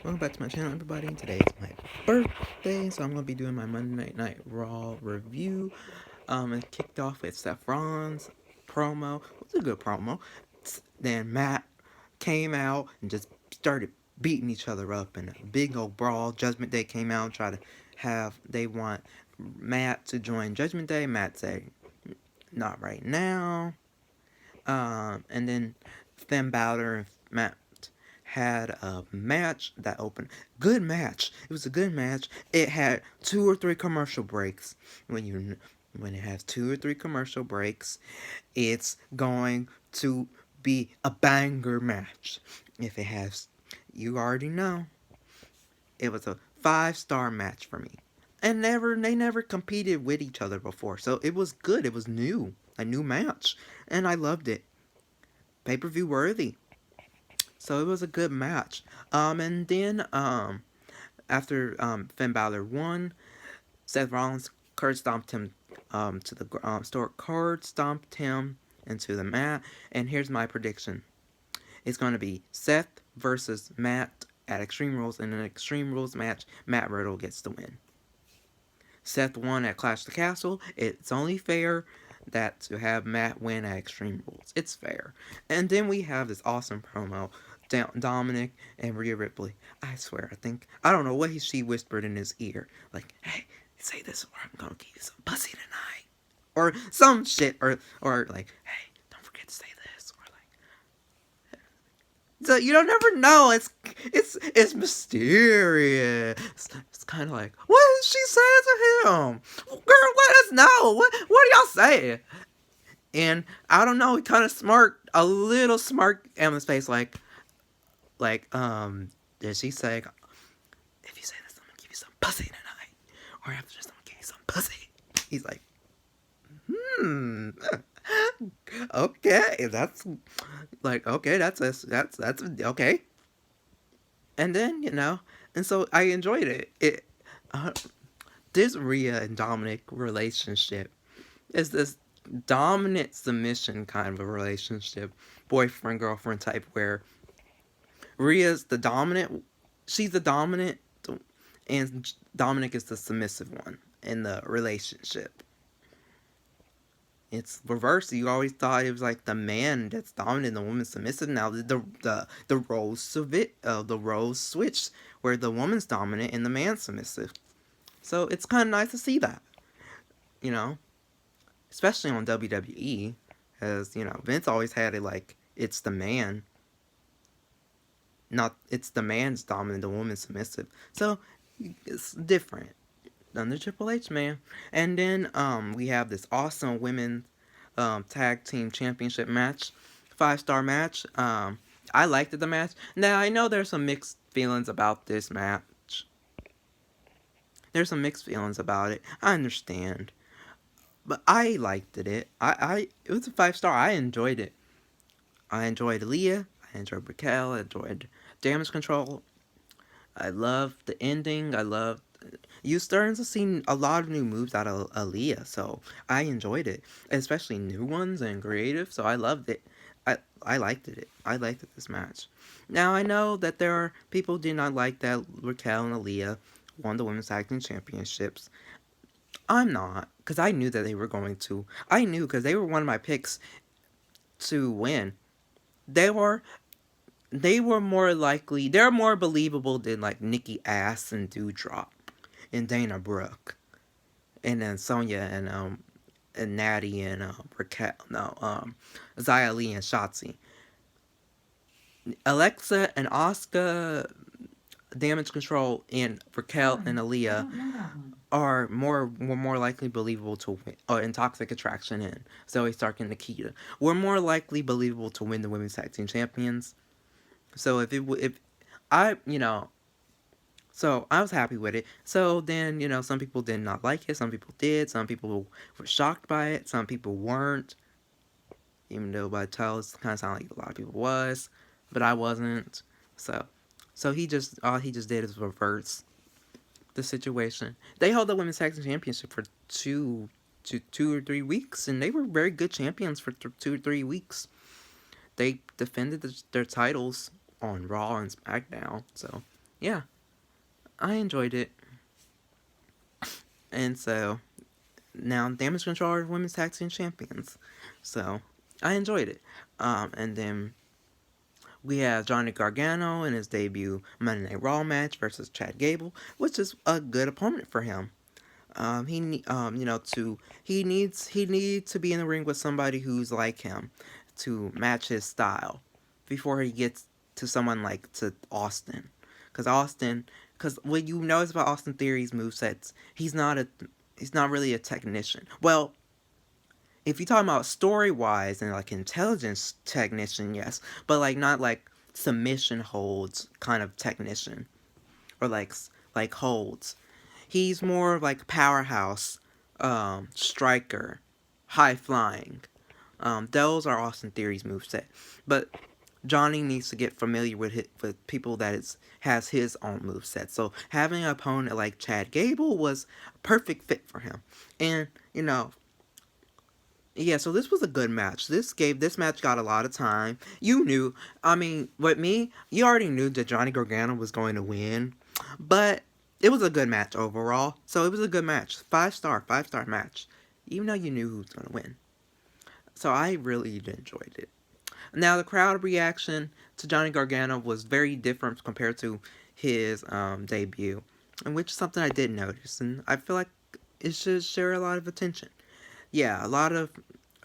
Welcome back to my channel, everybody. Today is my birthday, so I'm going to be doing my Monday Night Raw review. It kicked off with Seth Rollins' promo. It was a good promo. Then Matt came out and just started beating each other up in a big old brawl. Judgment Day came out and tried to they want Matt to join Judgment Day. Matt said, not right now. And then Finn Balor and Matt had a match that opened. Good match. It was a good match. It had 2 or 3 commercial breaks. When it has 2 or 3 commercial breaks, it's going to be a banger match. If it has, you already know, it was a 5-star match for me. And they never competed with each other before, so it was good. It was new, a new match, and I loved it. Pay-per-view worthy. So it was a good match. And then after Finn Balor won, Seth Rollins curb stomped him to the store. Curb stomped him into the mat. And here's my prediction: it's going to be Seth versus Matt at Extreme Rules. In an Extreme Rules match, Matt Riddle gets the win. Seth won at Clash of the Castle. It's only fair that to have Matt win at Extreme Rules. It's fair. And then we have this awesome promo. Dominic and Rhea Ripley. I swear, I don't know what she whispered in his ear. Like, hey, say this or I'm gonna give you some pussy tonight. Or some shit. Or like, hey, don't forget to say this. Or like, so you don't never know. It's mysterious. It's kind of like, what did she say to him? Girl, let us know. What do y'all say? And I don't know. He kind of smirked, a little smirk on his face, like, did she say, if you say this, I'm gonna give you some pussy tonight? Or after this, I'm gonna give you some pussy. He's like, okay, that's okay. And then, and so I enjoyed it. This Rhea and Dominic relationship is this dominant submission kind of a relationship, boyfriend, girlfriend type, where Rhea's the dominant, she's the dominant, and Dominic is the submissive one in the relationship. It's reversed. You always thought it was like the man that's dominant and the woman's submissive. Now the roles switch, where the woman's dominant and the man's submissive. So it's kind of nice to see that, especially on WWE, as Vince always had it like it's the man. It's the man's dominant, the woman's submissive. So it's different than the Triple H, man. And then we have this awesome women's tag team championship match, 5-star match. I liked the match. Now I know there's some mixed feelings about this match. There's some mixed feelings about it. I understand, but I liked it. It was a 5-star. I enjoyed it. I enjoyed Aaliyah. I enjoyed Raquel. I enjoyed Damage Control. I loved the ending. You starting to see a lot of new moves out of Aaliyah, so I enjoyed it, especially new ones and creative. So I loved it. I liked it. I liked this match. Now I know that there are people who did not like that Raquel and Aaliyah won the women's tag team championships. I'm not, because I knew that they were going to. I knew, because they were one of my picks to win. They were more likely, they're more believable than like Nikki Ass and Dewdrop and Dana Brooke, and then Sonya and Natty and Raquel, Xia Li and Shotzi. Alexa and Asuka, Damage Control, and Raquel and Aaliyah were more likely believable to win. And Toxic Attraction and Zoe Stark and Nikita were more likely believable to win the women's tag team champions. So so I was happy with it. So then, some people did not like it. Some people did. Some people were shocked by it. Some people weren't. Even though by the title, it kind of sounded like a lot of people was. But I wasn't. So all he just did is reverse the situation. They held the Women's Tag Team Championship for 2 or 3 weeks. And they were very good champions for 2 or 3 weeks. They defended their titles on Raw and SmackDown. So yeah, I enjoyed it. And so now Damage Control are women's tag team champions. So I enjoyed it. And then we have Johnny Gargano in his debut Monday Night Raw match versus Chad Gable, which is a good opponent for him. You know, he needs to be in the ring with somebody who's like him to match his style before he gets to someone like to Austin, because what you notice about Austin Theory's movesets, he's not really a technician. Well, if you're talking about story wise and like intelligence technician, yes, but like not like submission holds kind of technician or like holds. He's more of like powerhouse, striker, high flying. Those are Austin Theory's moveset. But Johnny needs to get familiar with people that has his own moveset. So having an opponent like Chad Gable was a perfect fit for him. And, you know, yeah, so this was a good match. This match got a lot of time. You knew, I mean, with me, you already knew that Johnny Gargano was going to win, but it was a good match overall. So it was a good match, five star match, even though you knew who was going to win. So I really enjoyed it. Now the crowd reaction to Johnny Gargano was very different compared to his debut, and which is something I did notice, and I feel like it should share a lot of attention. Yeah, a lot of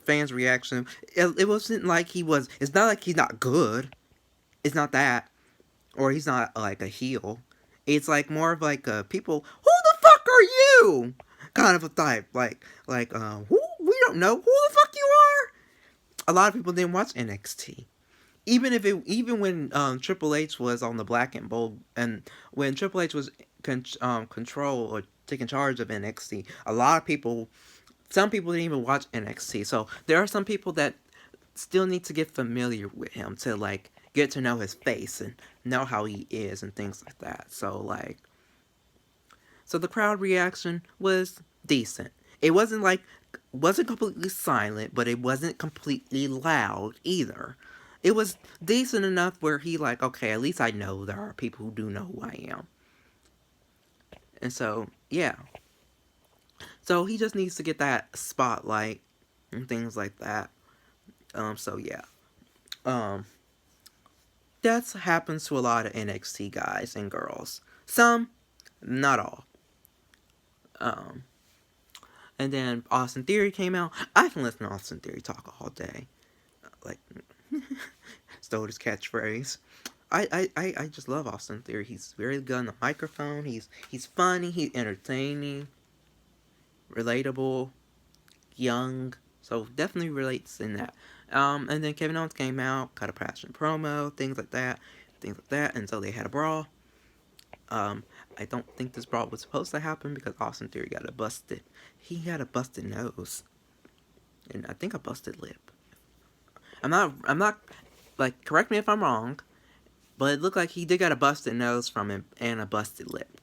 fans' reaction. It wasn't like he was. It's not like he's not good. It's not that, or he's not like a heel. It's like more of like a people. Who the fuck are you? Kind of a type. Who we don't know who the fuck you are. A lot of people didn't watch NXT. Even when Triple H was on the Black and Bold, and when Triple H was control or taking charge of NXT, a lot of people, some people didn't even watch NXT. So there are some people that still need to get familiar with him to like get to know his face and know how he is and things like that. So the crowd reaction was decent. It wasn't completely silent, but it wasn't completely loud either. It was decent enough where he like, okay, at least I know there are people who do know who I am. And so, yeah. So he just needs to get that spotlight and things like that. So yeah. Um, that happens to a lot of NXT guys and girls. Some, not all. Um, and then Austin Theory came out. I can listen to Austin Theory talk all day. Like, stole his catchphrase. I just love Austin Theory. He's very good on the microphone. He's funny. He's entertaining, relatable, young. So definitely relates in that. And then Kevin Owens came out, cut a passion promo, things like that. And so they had a brawl. I don't think this brawl was supposed to happen because Austin Theory he had a busted nose. And I think a busted lip. I'm not, like, correct me if I'm wrong, but it looked like he did got a busted nose from him and a busted lip.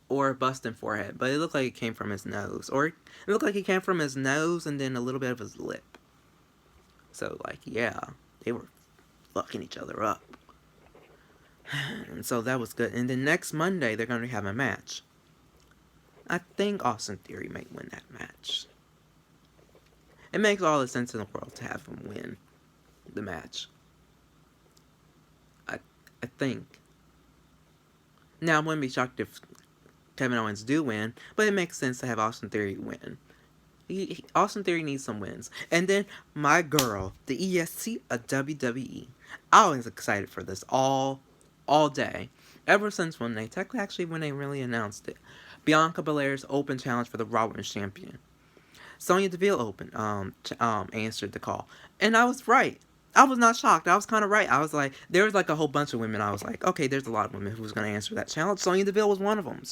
Or a busted forehead, but it looked like it came from his nose. Or it looked like it came from his nose and then a little bit of his lip. So, like, yeah, they were fucking each other up. And so that was good. And then next Monday, they're going to have a match. I think Austin Theory might win that match. It makes all the sense in the world to have him win the match. I think. Now, I wouldn't be shocked if Kevin Owens do win, but it makes sense to have Austin Theory win. Austin Theory needs some wins. And then my girl, the EST of WWE. I was excited for this all day. Ever since when they really announced it. Bianca Belair's open challenge for the Raw Women's Champion. Sonya Deville answered the call. And I was right. I was not shocked. I was kind of right. I was like, there was like a whole bunch of women. I was like, okay, there's a lot of women who's going to answer that challenge. Sonya Deville was one of them.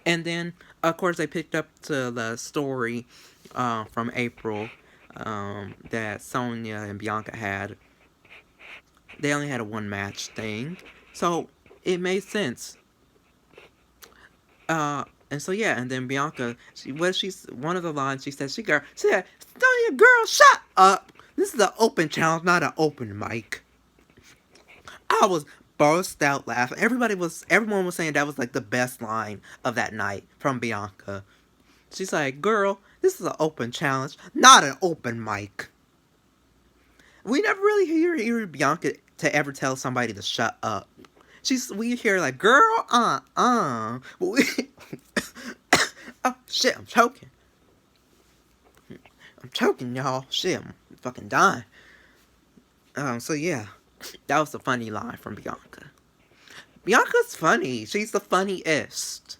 And then, of course, they picked up to the story from April that Sonya and Bianca had. They only had a one match thing. So, it made sense. And so yeah, and then Bianca, one of the lines she said, Sonya, girl, shut up. This is an open challenge, not an open mic. I was burst out laughing. Everyone was saying that was like the best line of that night from Bianca. She's like, "Girl, this is an open challenge, not an open mic." We never really hear Bianca to ever tell somebody to shut up. We hear like, "Girl, but we, oh shit, I'm choking, y'all. Shit, I'm fucking dying." So yeah, that was a funny line from Bianca. Bianca's funny. She's the funniest.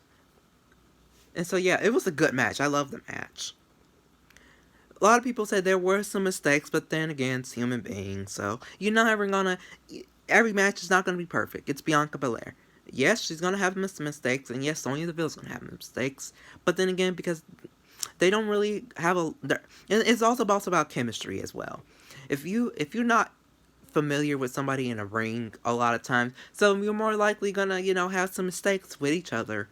And so yeah, it was a good match. I love the match. A lot of people said there were some mistakes, but then again, it's human beings. So you're not ever gonna. Every match is not gonna be perfect. It's Bianca Belair. Yes, she's gonna have mistakes, and yes, Sonya Deville's gonna have mistakes. But then again, because they don't really have a. It's also about chemistry as well. If you're not familiar with somebody in a ring a lot of times, so you're more likely gonna have some mistakes with each other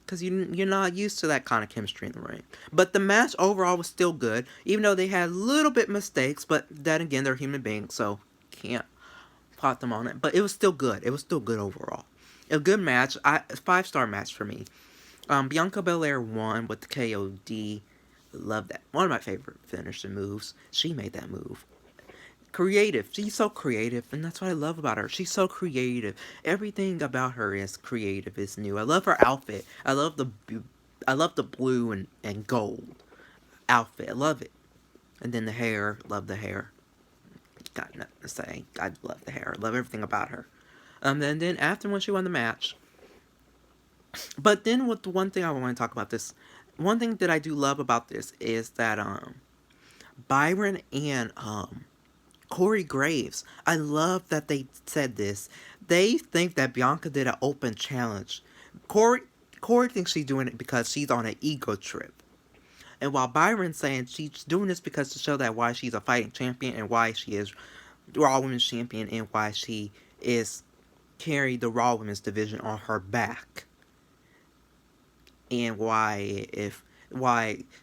because you're not used to that kind of chemistry in the ring. But the match overall was still good, even though they had a little bit mistakes. But then again, they're human beings, so can't pot them on it. But it was still good. It was still good overall. A good match. A 5-star match for me. Bianca Belair won with the KOD. Love that. One of my favorite finisher moves. She made that move. Creative. She's so creative, and that's what I love about her. She's so creative. Everything about her is creative, is new. I love her outfit. I love the blue and gold outfit. I love it. And then the hair. Love the hair. Got nothing to say. I love the hair. I love everything about her. And then after when she won the match. But then with the one thing I want to talk about this. One thing that I do love about this is that Byron and Corey Graves. I love that they said this. They think that Bianca did an open challenge. Corey thinks she's doing it because she's on an ego trip. And while Byron's saying she's doing this because to show that why she's a fighting champion and why she is Raw Women's Champion and why she is carrying the Raw Women's division on her back. And why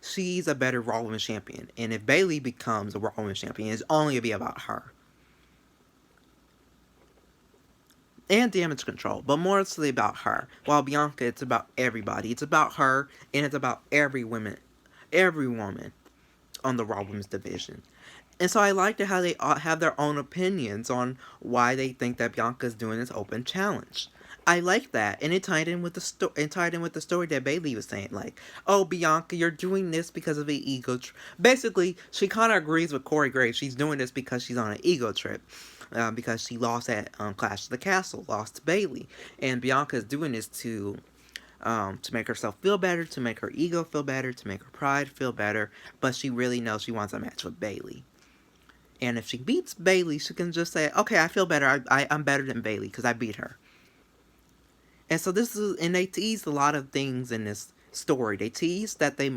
she's a better Raw Women's Champion. And if Bayley becomes a Raw Women's Champion, it's only going to be about her. And Damage Control, but mostly about her. While Bianca, it's about everybody. It's about her, and it's about every woman on the Raw Women's division. And so I liked how they all have their own opinions on why they think that Bianca's doing this open challenge. I like that, and it tied in with the story that Bayley was saying, like, "Oh, Bianca, you're doing this because of an ego trip." Basically, she kind of agrees with Corey Graves. She's doing this because she's on an ego trip, because she lost at Clash of the Castle, lost to Bayley, and Bianca is doing this to make herself feel better, to make her ego feel better, to make her pride feel better. But she really knows she wants a match with Bayley. And if she beats Bayley, she can just say, "Okay, I feel better. I'm better than Bayley because I beat her." And so they teased a lot of things in this story. They teased that they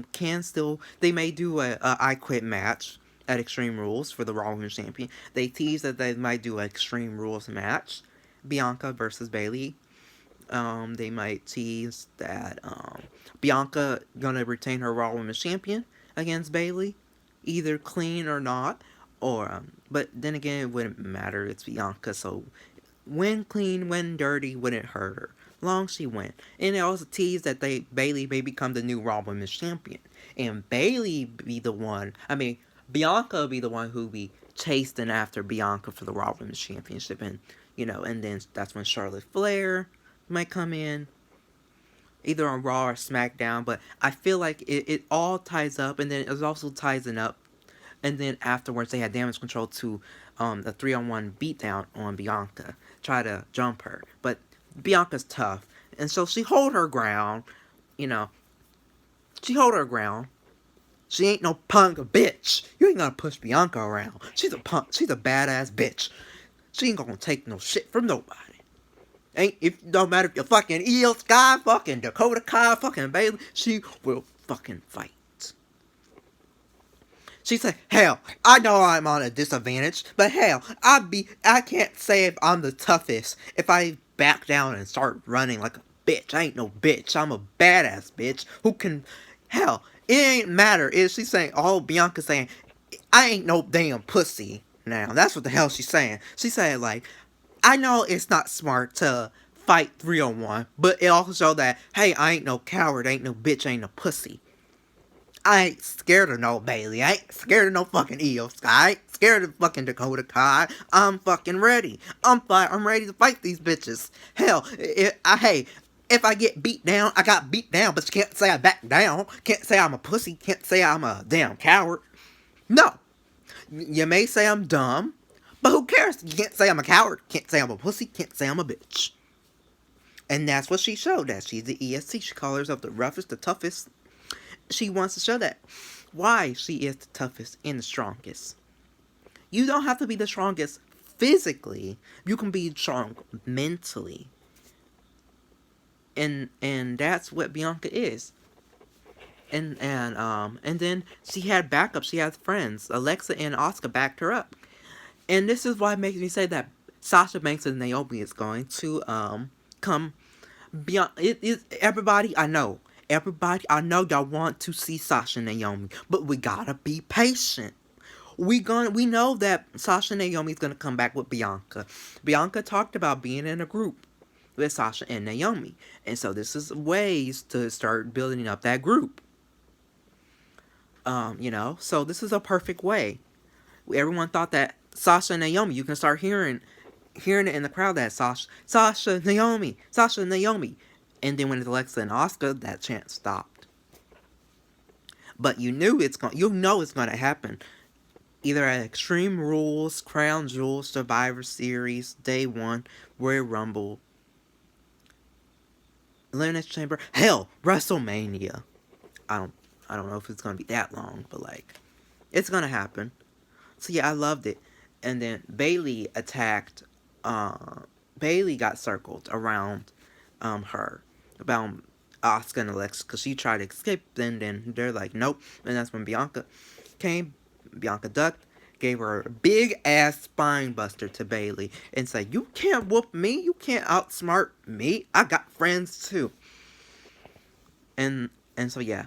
may do a I Quit match at Extreme Rules for the Raw Women's Champion. They teased that they might do an Extreme Rules match, Bianca versus Bayley. They might tease that Bianca gonna retain her Raw Women's Champion against Bayley, either clean or not. But then again, it wouldn't matter. It's Bianca, so win clean, win dirty, wouldn't hurt her. Long she went. And it also teased that Bayley may become the new Raw Women's Champion. And Bianca will be the one who be chasing after Bianca for the Raw Women's Championship. And then that's when Charlotte Flair might come in. Either on Raw or SmackDown. But I feel like it all ties up. And then it also ties up. And then afterwards they had Damage Control to the 3-on-1 beatdown on Bianca. Try to jump her. But Bianca's tough. And so she hold her ground. She hold her ground. She ain't no punk bitch. You ain't gonna push Bianca around. She's a punk. She's a badass bitch. She ain't gonna take no shit from nobody. Don't matter if you're fucking Io Sky, fucking Dakota Kai, fucking Bayley. She will fucking fight. She said, "Hell, I know I'm on a disadvantage, but hell, I can't say if I'm the toughest if I back down and start running like a bitch. I ain't no bitch. I'm a badass bitch who can, hell, it ain't matter." She's saying, Bianca's saying, "I ain't no damn pussy now." That's what the hell she's saying. She said, like, I know it's not smart to fight 3-on-1, but it also showed that, hey, I ain't no coward, ain't no bitch, ain't no pussy. I ain't scared of no Bailey. I ain't scared of no fucking Io Sky. I ain't scared of fucking Dakota Kai. I'm fucking ready. I'm ready to fight these bitches. Hell, hey, if I get beat down, I got beat down, but you can't say I back down. Can't say I'm a pussy. Can't say I'm a damn coward. No. You may say I'm dumb, but who cares? You can't say I'm a coward. Can't say I'm a pussy. Can't say I'm a bitch. And that's what she showed, that she's the EST. She calls herself the roughest, the toughest. She wants to show that. Why she is the toughest and the strongest. You don't have to be the strongest physically. You can be strong mentally. And that's what Bianca is. And then she had backup. She has friends. Alexa and Asuka backed her up. And this is why it makes me say that Sasha Banks and Naomi is going to come beyond. It is everybody I know. Everybody I know y'all want to see Sasha and Naomi, but we gotta be patient. We know that Sasha and Naomi is gonna come back with Bianca. Bianca talked about being in a group with Sasha and Naomi, and so this is ways to start building up that group. So this is a perfect way. Everyone thought that Sasha and Naomi, you can start hearing it in the crowd that Sasha, Naomi, Sasha, Naomi. And then when it's Alexa and Asuka, that chant stopped. But you know it's gonna happen. Either at Extreme Rules, Crown Jewel, Survivor Series, Day 1, Royal Rumble, Elimination Chamber, hell, WrestleMania. I don't know if it's gonna be that long, but like, it's gonna happen. So yeah, I loved it. And then Bailey attacked. Bailey got circled around her about Asuka and Alexa because she tried to escape. Then they're like, nope. And that's when Bianca came. Bianca ducked, gave her a big ass spine buster to Bailey, and said, "You can't whoop me. You can't outsmart me. I got friends too." And so yeah,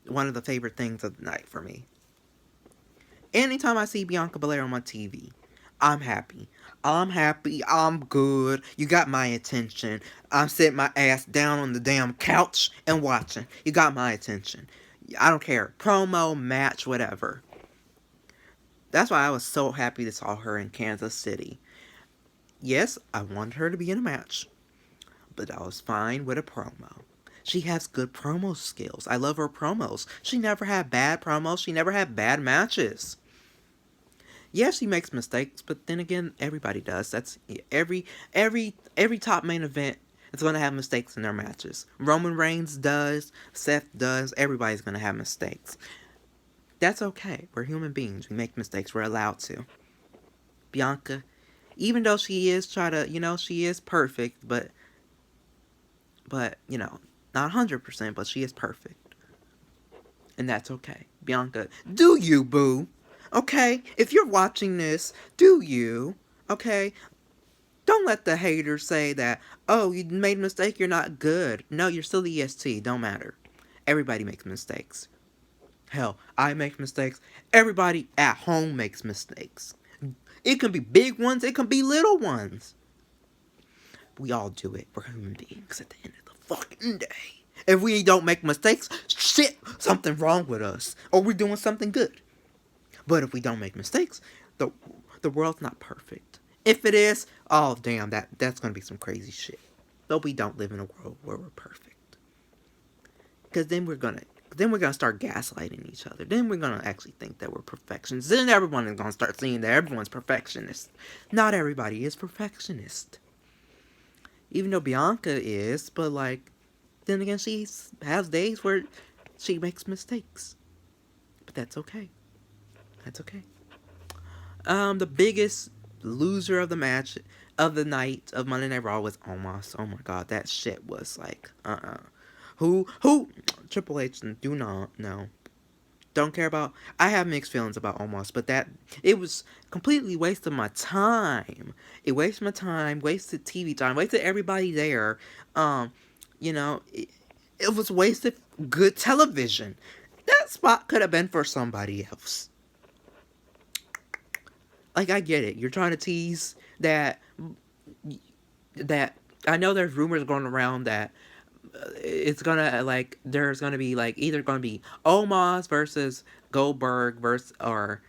one of the favorite things of the night for me. Anytime I see Bianca Belair on my TV, I'm happy. I'm good. You got my attention. I'm sitting my ass down on the damn couch and watching. You got my attention. I don't care. Promo, match, whatever. That's why I was so happy to saw her in Kansas City. Yes, I wanted her to be in a match, but I was fine with a promo. She has good promo skills. I love her promos. She never had bad promos. She never had bad matches. Yeah, she makes mistakes, but then again, everybody does. That's every top main event is going to have mistakes in their matches. Roman Reigns does, Seth does. Everybody's going to have mistakes. That's okay. We're human beings. We make mistakes. We're allowed to. Bianca, even though she is she is perfect, but not 100%, but she is perfect. And that's okay. Bianca, do you, boo? Okay? If you're watching this, do you? Okay? Don't let the haters say that, oh, you made a mistake, you're not good. No, you're still the EST. Don't matter. Everybody makes mistakes. Hell, I make mistakes. Everybody at home makes mistakes. It can be big ones, it can be little ones. We all do it. We're human beings at the end of the fucking day. If we don't make mistakes, shit, something wrong with us. Or we're doing something good. But if we don't make mistakes, the world's not perfect. If it is, oh damn, that's gonna be some crazy shit. But we don't live in a world where we're perfect. Because then we're gonna start gaslighting each other. Then we're gonna actually think that we're perfectionists. Then everyone is gonna start seeing that everyone's perfectionist. Not everybody is perfectionist. Even though Bianca is, but like, then again, she has days where she makes mistakes. But that's okay. That's okay. The biggest loser of the match, of the night, of Monday Night Raw was Omos. Oh my god, that shit was like, Who, Triple H, do not, no. Don't care about, I have mixed feelings about Omos, but it was completely wasted my time. It wasted my time, wasted TV time, wasted everybody there. It was wasted good television. That spot could have been for somebody else. Like, I get it. You're trying to tease that that I know there's rumors going around that it's gonna like there's gonna be like either gonna be Omos versus Goldberg versus or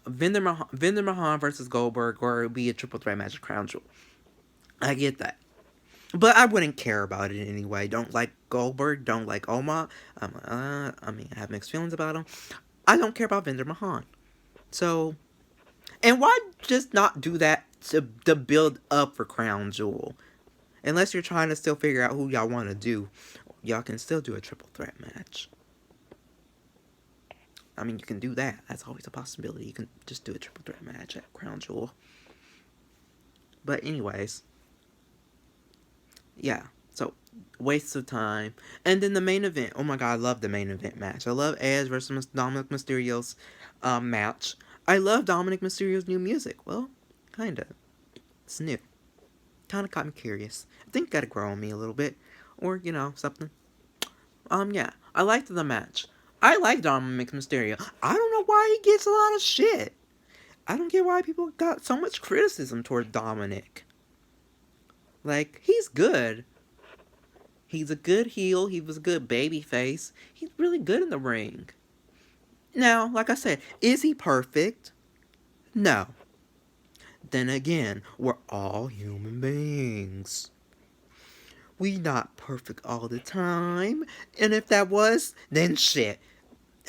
Vinder Mahan versus Goldberg, or it'll be a triple threat match of Crown Jewel. I get that. But I wouldn't care about it anyway. Don't like Goldberg, don't like Omos. I mean, I have mixed feelings about him. I don't care about Vinder Mahan. So, and why just not do that to build up for Crown Jewel? Unless you're trying to still figure out who y'all want to do, y'all can still do a triple threat match. I mean, you can do that. That's always a possibility. You can just do a triple threat match at Crown Jewel. But anyways, yeah. So, waste of time. And then the main event. Oh my god, I love the main event match. I love Edge versus Dominic Mysterio's match. I love Dominic Mysterio's new music. Well, kinda. It's new. Kinda got me curious. I think it gotta grow on me a little bit. Or, something. Yeah. I liked the match. I like Dominic Mysterio. I don't know why he gets a lot of shit. I don't get why people got so much criticism towards Dominic. Like, he's good. He's a good heel. He was a good baby face. He's really good in the ring. Now, like I said, is he perfect? No. Then again, we're all human beings. We not perfect all the time. And if that was, then shit.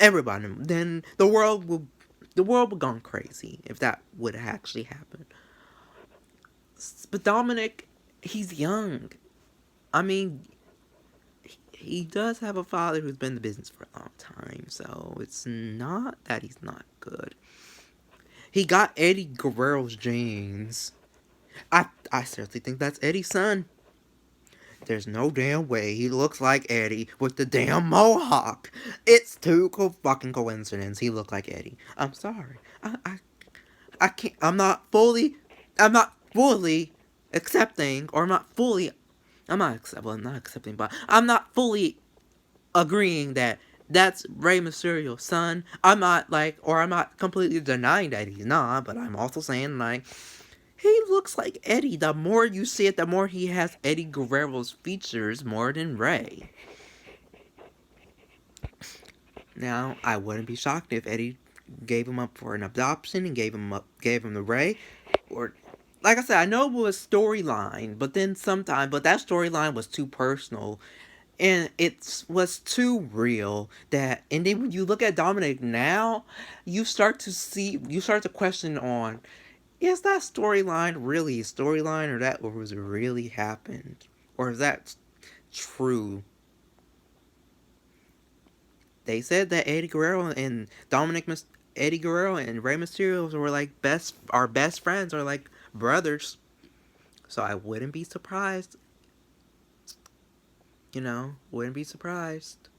Everybody, then the world would gone crazy if that would actually happen. But Dominic, he's young. I mean, he does have a father who's been in the business for a long time, so it's not that he's not good. He got Eddie Guerrero's genes. I seriously think that's Eddie's son. There's no damn way he looks like Eddie with the damn mohawk. It's too fucking coincidence he looked like Eddie. I'm sorry. I can't. I'm not fully accepting, or I'm not fully. I'm not accepting, but I'm not fully agreeing that that's Rey Mysterio's son. I'm not completely denying that he's not, but I'm also saying, like, he looks like Eddie. The more you see it, the more he has Eddie Guerrero's features more than Rey. Now, I wouldn't be shocked if Eddie gave him up for an adoption and gave him the Rey, or like I said, I know it was storyline, but that storyline was too personal, and it was too real. And then when you look at Dominic now, you start to question on, is that storyline really a storyline, or was it really happened, or is that true? They said that Eddie Guerrero and Rey Mysterio were like best friends, or like brothers. So I wouldn't be surprised. Wouldn't be surprised.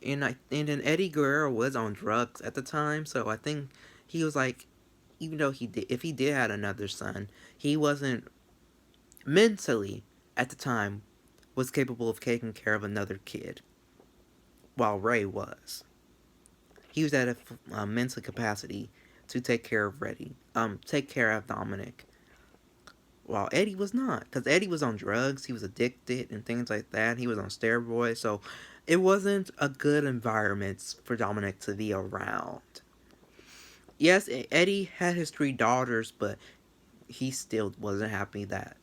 And then Eddie Guerrero was on drugs at the time, so I think he was like, even though if he did have another son, he wasn't mentally at the time was capable of taking care of another kid, while Rey was. He was at a mental capacity to take care of Dominic, while Eddie was not, because Eddie was on drugs, he was addicted and things like that. He was on steroids, so it wasn't a good environment for Dominic to be around. Yes, Eddie had his 3 daughters, but he still wasn't happy that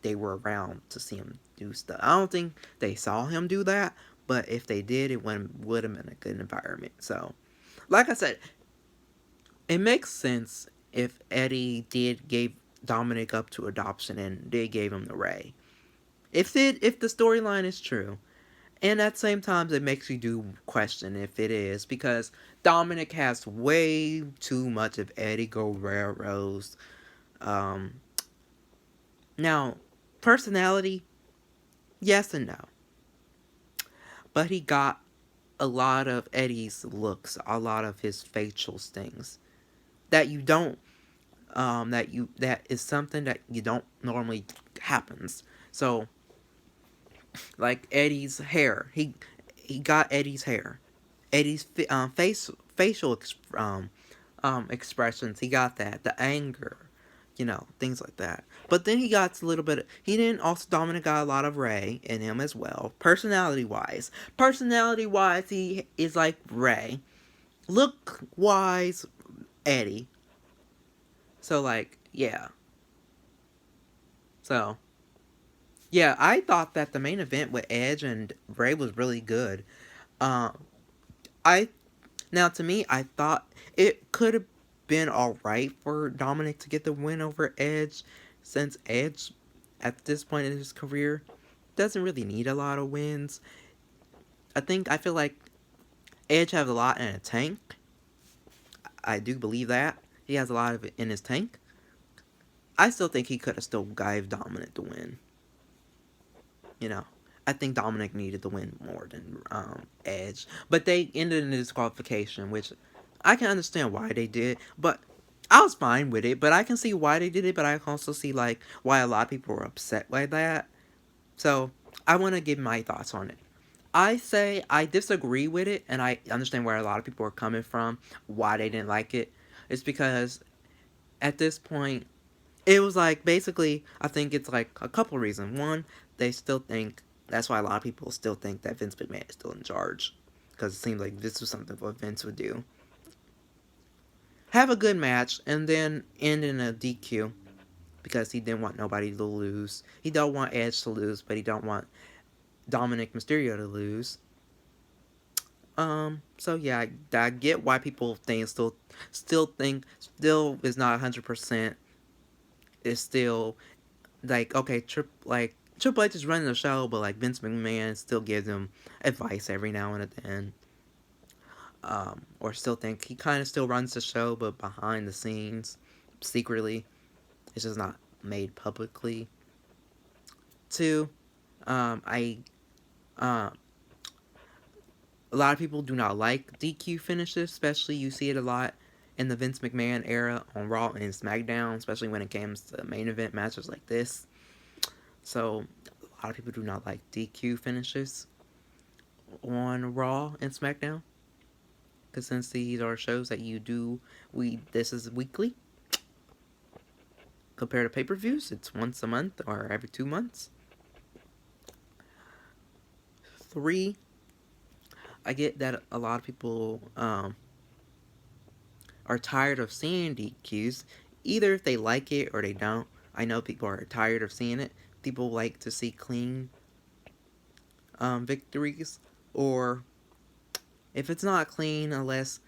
they were around to see him do stuff. I don't think they saw him do that, but if they did, it would have been a good environment. So, like I said, it makes sense if Eddie gave Dominic up to adoption and they gave him the Rey. If the storyline is true. And at the same time, it makes you do question if it is, because Dominic has way too much of Eddie Guerrero's. Now, personality, yes and no. But he got a lot of Eddie's looks, a lot of his facial things that you don't, that is something that you don't normally happens. So, like Eddie's hair, he got Eddie's hair, Eddie's facial expressions. He got that, the anger, things like that. But then he got a little bit. He didn't. Also, Dominic got a lot of Ray in him as well. Personality wise, he is like Ray. Look wise, Eddie. So like, yeah. So yeah, I thought that the main event with Edge and Ray was really good. Um, I Now to me, I thought it could have been alright for Dominic to get the win over Edge, since Edge, at this point in his career, doesn't really need a lot of wins. I feel like Edge has a lot in a tank. I do believe that. He has a lot of it in his tank. I still think he could have still gave Dominic the win. I think Dominic needed the win more than Edge. But they ended in a disqualification, which I can understand why they did. But I was fine with it. But I can see why they did it. But I can also see like why a lot of people were upset by that. So I want to give my thoughts on it. I say I disagree with it, and I understand where a lot of people are coming from, why they didn't like it. It's because at this point, it was like basically, I think it's like a couple reasons. One, they still think that's why a lot of people still think that Vince McMahon is still in charge, because it seems like this was something what Vince would do. Have a good match and then end in a DQ because he didn't want nobody to lose. He don't want Edge to lose, but he don't want Dominic Mysterio to lose. So yeah, I get why people think still is not 100%. Is still like, okay, Triple H is running the show, but like Vince McMahon still gives him advice every now and then. Or still think he kind of still runs the show, but behind the scenes, secretly, it's just not made publicly. Two, a lot of people do not like DQ finishes, especially you see it a lot in the Vince McMahon era on Raw and SmackDown, especially when it comes to main event matches like this. So, a lot of people do not like DQ finishes on Raw and SmackDown. Because since these are shows that this is weekly. Compared to pay-per-views, it's once a month or every 2 months. 3, I get that a lot of people are tired of seeing DQs, either if they like it or they don't. I know people are tired of seeing it. People like to see clean victories, or if it's not clean, unless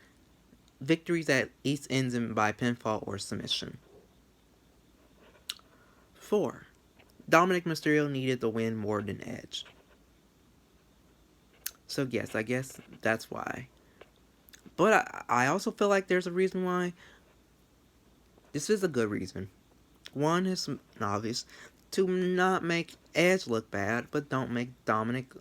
victories at least ends in by pinfall or submission. 4, Dominic Mysterio needed the win more than Edge. So yes, I guess that's why. But I also feel like there's a reason why. This is a good reason. One is obvious. To not make Edge look bad, but don't make Dominic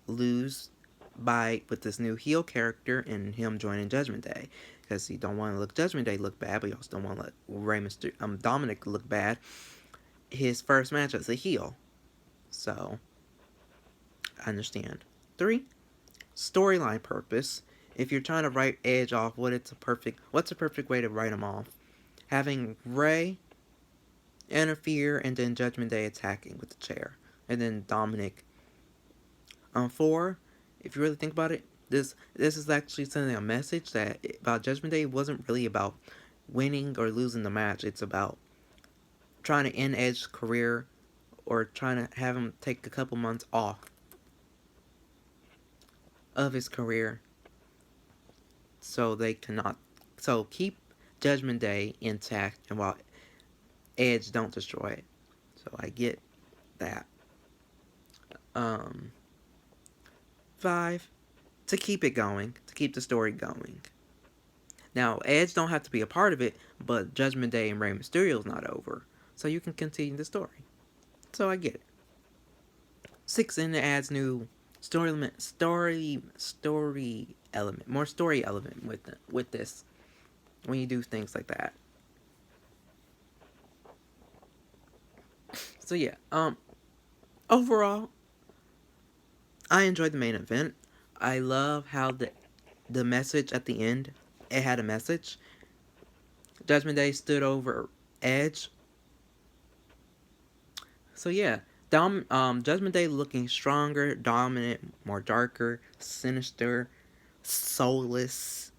lose with this new heel character and him joining Judgment Day. Because you don't want to Judgment Day look bad, but you also don't want to let Dominic look bad. His first match as a heel. So, I understand. 3, storyline purpose. If you're trying to write Edge off, what's a perfect way to write him off? Having Ray interfere and then Judgment Day attacking with the chair. And then Dominic. 4, if you really think about it, this is actually sending a message that about Judgment Day wasn't really about winning or losing the match. It's about trying to end Edge's career or trying to have him take a couple months off of his career so keep Judgment Day intact, and while Edge don't destroy it. So I get that. 5, to keep it going, to keep the story going. Now, Edge don't have to be a part of it, but Judgment Day and Rey Mysterio's not over, so you can continue the story. So I get it. 6, and it adds new story element, more story element with this when you do things like that. So yeah, overall, I enjoyed the main event. I love how the message at the end, it had a message. Judgment Day stood over Edge. So yeah, Judgment Day looking stronger, dominant, more darker, sinister, soulless.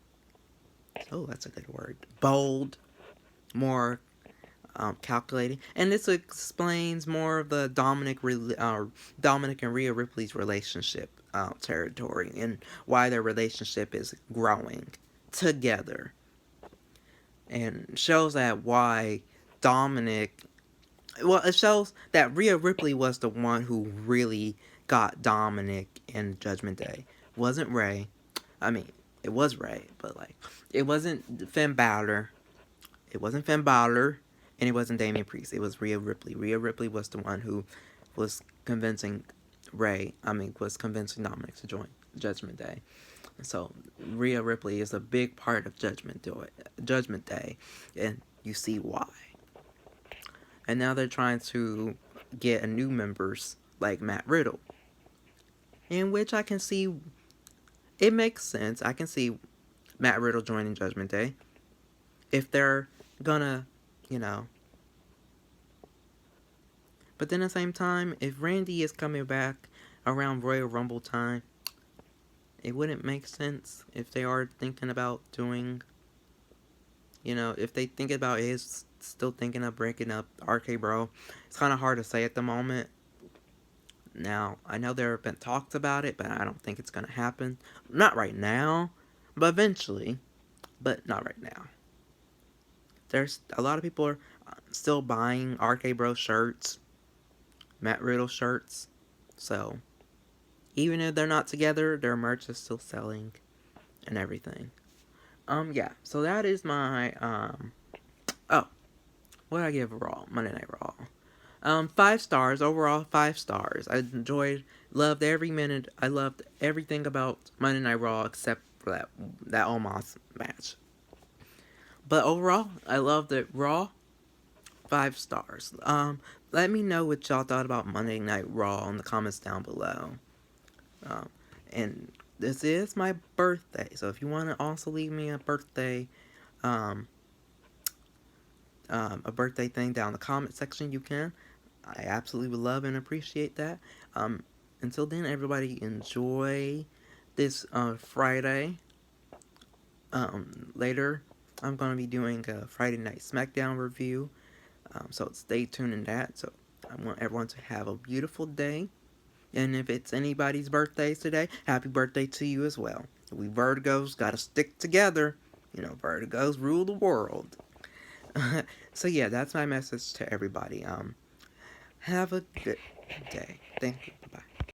Oh, that's a good word. Bold, more calculating, and this explains more of the Dominic and Rhea Ripley's relationship territory and why their relationship is growing together, and shows that why Dominic. Well, it shows that Rhea Ripley was the one who really got Dominic in Judgment Day. It wasn't Ray. I mean, it was Ray, but like, it wasn't Finn Balor. It wasn't Finn Balor, and it wasn't Damian Priest. It was Rhea Ripley. Rhea Ripley was the one who was convincing was convincing Dominic to join Judgment Day. So Rhea Ripley is a big part of Judgment Day, and you see why. And now they're trying to get a new members like Matt Riddle, in which I can see it makes sense. I can see Matt Riddle joining Judgment Day if they're gonna, you know. But then at the same time, if Randy is coming back around Royal Rumble time, it wouldn't make sense if they are thinking about doing, if they think about is still thinking of breaking up RK Bro. It's kind of hard to say at the moment. Now, I know there have been talks about it, but I don't think it's going to happen. Not right now, but eventually. But not right now. There's a lot of people are still buying RK Bro shirts, Matt Riddle shirts. So, even if they're not together, their merch is still selling and everything. Yeah. So that is my oh, what did I give Raw? Monday Night Raw. 5 stars overall. 5 stars. I loved every minute. I loved everything about Monday Night Raw except for that Omos match. But overall, I loved it. Raw, 5 stars. Let me know what y'all thought about Monday Night Raw in the comments down below. And this is my birthday, so if you want to also leave me a birthday thing down in the comment section, you can. I absolutely would love and appreciate that. Until then, everybody enjoy this Friday. Later, I'm going to be doing a Friday Night SmackDown review. So stay tuned in that. So I want everyone to have a beautiful day. And if it's anybody's birthdays today, happy birthday to you as well. We Vertigos got to stick together. Vertigos rule the world. So yeah, that's my message to everybody. Have a good day. Thank you.